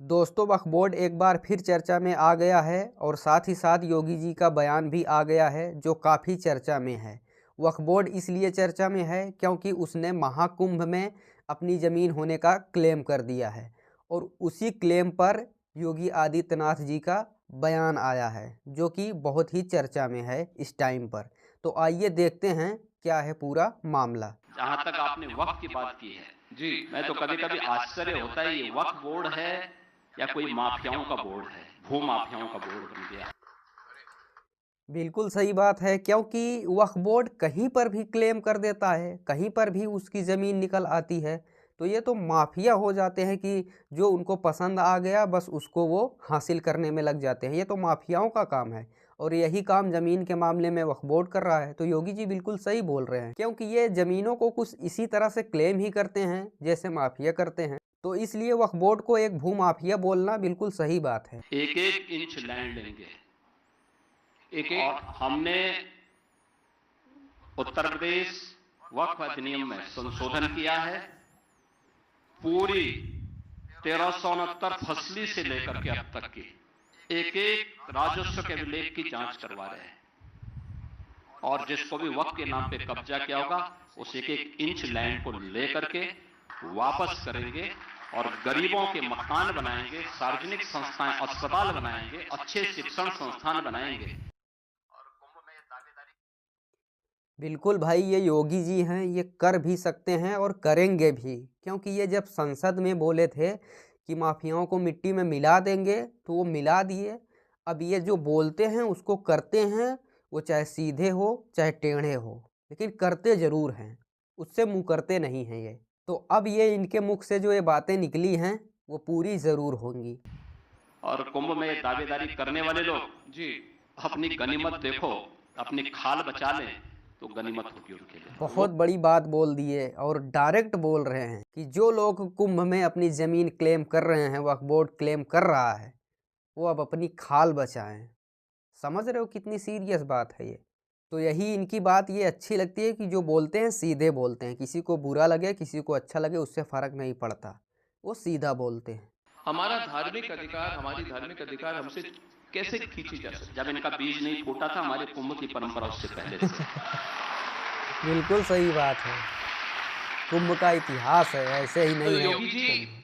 दोस्तों, वक्फ बोर्ड एक बार फिर चर्चा में आ गया है और साथ ही साथ योगी जी का बयान भी आ गया है जो काफ़ी चर्चा में है। वक्फ बोर्ड इसलिए चर्चा में है क्योंकि उसने महाकुंभ में अपनी ज़मीन होने का क्लेम कर दिया है और उसी क्लेम पर योगी आदित्यनाथ जी का बयान आया है जो कि बहुत ही चर्चा में है इस टाइम पर। तो आइए देखते हैं क्या है पूरा मामला। जहां तक आपने वक्फ की बात की है, जी, मैं तो कभी कभी आश्चर्य होता है, ये वक्फ बोर्ड है या कोई माफियाओं का बोर्ड है, भू माफियाओं का बोर्ड बन गया। बिल्कुल सही बात है क्योंकि वक्फ बोर्ड कहीं पर भी क्लेम कर देता है, कहीं पर भी उसकी ज़मीन निकल आती है। तो ये तो माफिया हो जाते हैं कि जो उनको पसंद आ गया बस उसको वो हासिल करने में लग जाते हैं। ये तो माफियाओं का काम है और यही काम ज़मीन के मामले में वक्फ बोर्ड कर रहा है। तो योगी जी बिल्कुल सही बोल रहे हैं क्योंकि ये ज़मीनों को कुछ इसी तरह से क्लेम ही करते हैं जैसे माफिया करते हैं। तो इसलिए वक्फ बोर्ड को एक भू माफिया बोलना बिल्कुल सही बात है। एक एक इंच लैंड लेंगे, एक एक। और हमने उत्तर प्रदेश वक्फ अधिनियम में संशोधन किया है। पूरी 1369 फसली से लेकर के अब तक की एक एक राजस्व के अभिलेख की जांच करवा रहे हैं और जिसको भी वक्फ के नाम पे कब्जा किया होगा उस एक एक इंच लैंड को लेकर के वापस करेंगे और गरीबों के मकान बनाएंगे, सार्वजनिक संस्थाएं, अस्पताल बनाएंगे, अच्छे शिक्षण संस्थान बनाएंगे। बिल्कुल भाई, ये योगी जी हैं, ये कर भी सकते हैं और करेंगे भी क्योंकि ये जब संसद में बोले थे कि माफियाओं को मिट्टी में मिला देंगे तो वो मिला दिए। अब ये जो बोलते हैं उसको करते हैं, वो चाहे सीधे हो चाहे टेढ़े हो, लेकिन करते ज़रूर हैं, उससे मुँह करते नहीं हैं ये। तो अब ये इनके मुख से जो ये बातें निकली हैं वो पूरी ज़रूर होंगी। और कुंभ में दावेदारी करने वाले लोग, जी, अपनी गनीमत देखो, अपनी खाल बचा लें तो गनीमत होगी उनके लिए। बहुत बड़ी बात बोल दिए और डायरेक्ट बोल रहे हैं कि जो लोग कुंभ में अपनी ज़मीन क्लेम कर रहे हैं, वक्फ बोर्ड क्लेम कर रहा है, वो अब अपनी खाल बचाएं। समझ रहे हो कितनी सीरियस बात है ये। तो यही इनकी बात ये अच्छी लगती है कि जो बोलते हैं सीधे बोलते हैं, किसी को बुरा लगे किसी को अच्छा लगे उससे फ़र्क नहीं पड़ता, वो सीधा बोलते हैं। हमारा धार्मिक अधिकार, हमारी धार्मिक अधिकार हमसे कैसे खींची जा सकती? जब इनका बीज नहीं फूटा था हमारे कुंभ की परंपरा उससे पहले से। बिल्कुल सही बात है। कुंभ का इतिहास है, ऐसे ही तो नहीं है योगी जी, कुंभ।